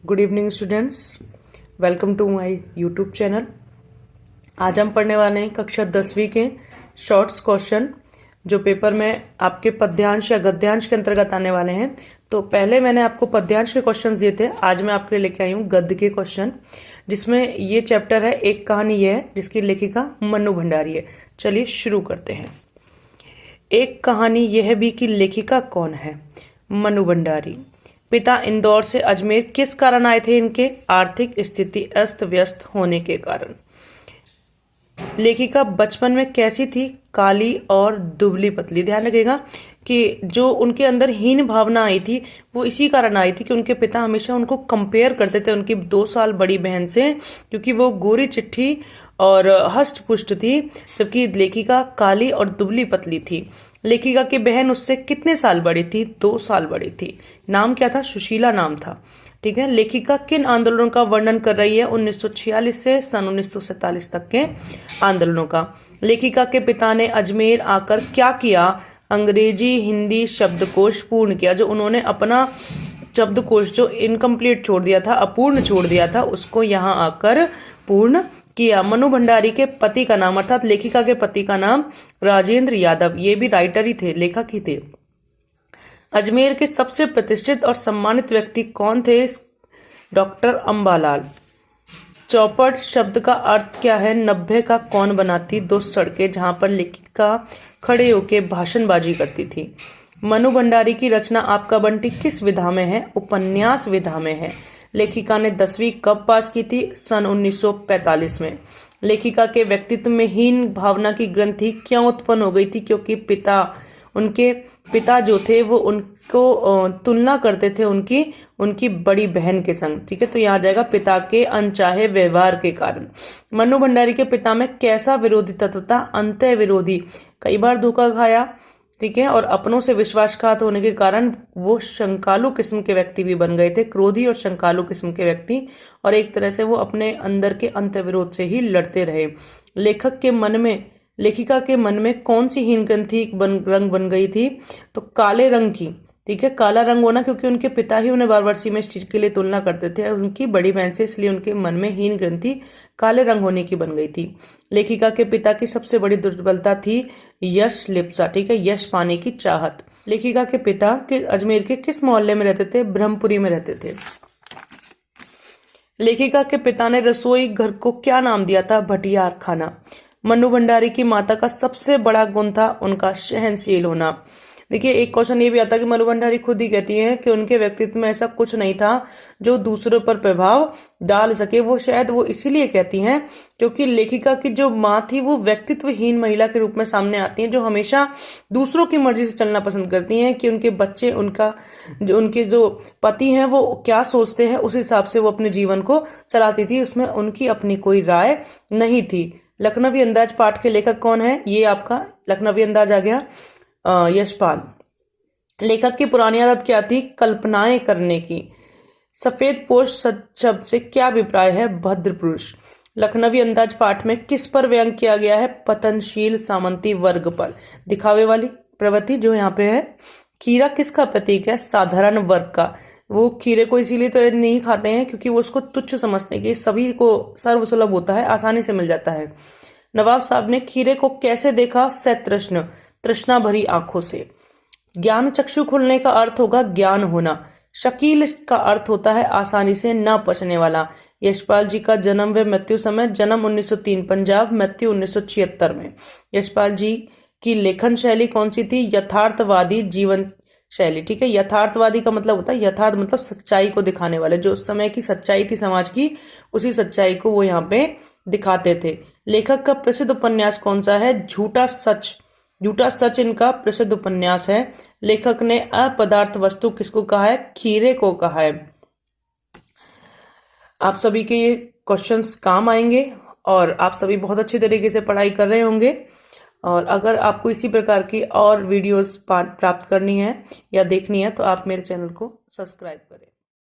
Good evening students, welcome to my YouTube channel. आज हम पढ़ने वाले हैं कक्षा 10वीं के शॉर्ट्स क्वेश्चन जो पेपर में आपके पद्यांश या गद्यांश के अंतर्गत आने वाले हैं। तो पहले मैंने आपको पद्यांश के क्वेश्चंस दिए थे, आज मैं आपके लिए लेके आई हूँ गद्य के क्वेश्चन, जिसमें ये चैप्टर है एक कहानी ये है जिसकी लेखिका मन्नू भंडारी है। चलिए शुरू करते हैं। एक कहानी यह भी कि लेखिका कौन है? मन्नू भंडारी। पिता इंदौर से अजमेर किस कारण आए थे? इनके आर्थिक स्थिति अस्त व्यस्त होने के कारण। लेखिका बचपन में कैसी थी? काली और दुबली पतली। ध्यान रखिएगा कि जो उनके अंदर हीन भावना आई थी वो इसी कारण आई थी कि उनके पिता हमेशा उनको कंपेयर करते थे उनकी 2 साल बड़ी बहन से, क्योंकि वो गोरी चिट्ठी और हष्ट पुष्ट थी, जबकि लेखिका काली और दुबली पतली थी। लेखिका की बहन उससे कितने साल बड़ी थी? 2 साल बड़ी थी। नाम क्या था? सुशीला नाम था। ठीक है। लेखिका किन आंदोलनों का वर्णन कर रही है? 1946 से सन 1947 तक के आंदोलनों का। लेखिका के पिता ने अजमेर आकर क्या किया? अंग्रेजी हिंदी शब्दकोश पूर्ण किया। जो उन्होंने अपना शब्दकोश जो इनकम्प्लीट छोड़ दिया था, अपूर्ण छोड़ दिया था, उसको यहाँ आकर पूर्ण किया। मन्नू भंडारी के पति का नाम, अर्थात लेखिका के पति का नाम राजेंद्र यादव, ये भी राइटर ही थे, लेखक ही थे। अजमेर के सबसे प्रतिष्ठित और सम्मानित व्यक्ति कौन थे? डॉक्टर अंबालाल। चौपड़ शब्द का अर्थ क्या है? 90 का कौन बनाती 2 सड़कें, जहां पर लेखिका खड़े होकर भाषणबाजी करती थी। मन्नू भंडारी की रचना आपका बंटी किस विधा में है? उपन्यास विधा में है। लेखिका ने 10वीं कब पास की थी? सन 1945 में। लेखिका के व्यक्तित्व में हीन भावना की ग्रंथि क्यों उत्पन्न हो गई थी? क्योंकि उनके पिता जो थे वो उनको तुलना करते थे उनकी बड़ी बहन के संग। ठीक है, तो यहाँ जाएगा पिता के अनचाहे व्यवहार के कारण। मन्नू भंडारी के पिता में कैसा विरोधी तत्व था? अंतः विरोधी। कई बार धोखा खाया, ठीक है, और अपनों से विश्वासघात होने के कारण वो शंकालु किस्म के व्यक्ति भी बन गए थे, क्रोधी और शंकालु किस्म के व्यक्ति, और एक तरह से वो अपने अंदर के अंतर्विरोध से ही लड़ते रहे। लेखिका के मन में कौन सी हीन ग्रंथि रंग बन गई थी? तो काले रंग की। ठीक है, काला रंग होना, क्योंकि उनके पिता ही उन्हें बार बार में इस चीज के लिए तुलना करते थे उनकी बड़ी बहन से, इसलिए उनके मन में हीन ग्रंथि काले रंग होने की बन गई थी। लेखिका के पिता की सबसे बड़ी दुर्बलता थी यश लिप्सा। ठीक है, यश पाने की चाहत। लेखिका के पिता के अजमेर के किस मोहल्ले में रहते थे? ब्रह्मपुरी में रहते थे। लेखिका के पिता ने रसोई घर को क्या नाम दिया था? भटियार खाना। मन्नू भंडारी की माता का सबसे बड़ा गुण था उनका सहनशील होना। देखिए, एक क्वेश्चन ये भी आता है कि मन्नू भंडारी खुद ही कहती हैं कि उनके व्यक्तित्व में ऐसा कुछ नहीं था जो दूसरों पर प्रभाव डाल सके। वो शायद वो इसीलिए कहती हैं क्योंकि लेखिका की जो माँ थी वो व्यक्तित्वहीन महिला के रूप में सामने आती हैं, जो हमेशा दूसरों की मर्जी से चलना पसंद करती हैं कि उनके बच्चे, उनके जो पति हैं वो क्या सोचते हैं, उस हिसाब से वो अपने जीवन को चलाती थी। उसमें उनकी अपनी कोई राय नहीं थी। लखनवी अंदाज पाठ के लेखक कौन है? ये आपका लखनवी अंदाज आ गया, यशपाल। लेखक की पुरानी आदत क्या थी? कल्पनाएं करने की। सफेद पोश शब्द से क्या अभिप्राय है? भद्र पुरुष। लखनवी अंदाज पाठ में किस पर व्यंग किया गया है? पतनशील सामंती वर्ग पर। दिखावे वाली प्रवृत्ति जो यहाँ पे है। खीरा किसका प्रतीक है? साधारण वर्ग का। वो खीरे को इसीलिए तो नहीं खाते हैं क्योंकि वो उसको तुच्छ समझते हैं कि सभी को सर्वसुलभ होता है, आसानी से मिल जाता है। नवाब साहब ने खीरे को कैसे देखा? सतृष्ण, तृष्णा भरी आंखों से। ज्ञान चक्षु खुलने का अर्थ होगा ज्ञान होना। शकील का अर्थ होता है आसानी से न पचने वाला। यशपाल जी का जन्म व मृत्यु समय: जन्म 1903 पंजाब, मृत्यु 1976 में। यशपाल जी की लेखन शैली कौन सी थी? यथार्थवादी जीवन शैली। ठीक है, यथार्थवादी का मतलब होता है, यथार्थ मतलब सच्चाई को दिखाने वाले, जो उस समय की सच्चाई थी समाज की, उसी सच्चाई को वो यहाँ पे दिखाते थे। लेखक का प्रसिद्ध उपन्यास कौन सा है? झूठा सच। झूठा सच इनका प्रसिद्ध उपन्यास है। लेखक ने अपदार्थ वस्तु किसको कहा है? खीरे को कहा है। आप सभी के ये क्वेश्चंस काम आएंगे और आप सभी बहुत अच्छी तरीके से पढ़ाई कर रहे होंगे। और अगर आपको इसी प्रकार की और वीडियोस प्राप्त करनी है या देखनी है तो आप मेरे चैनल को सब्सक्राइब करें।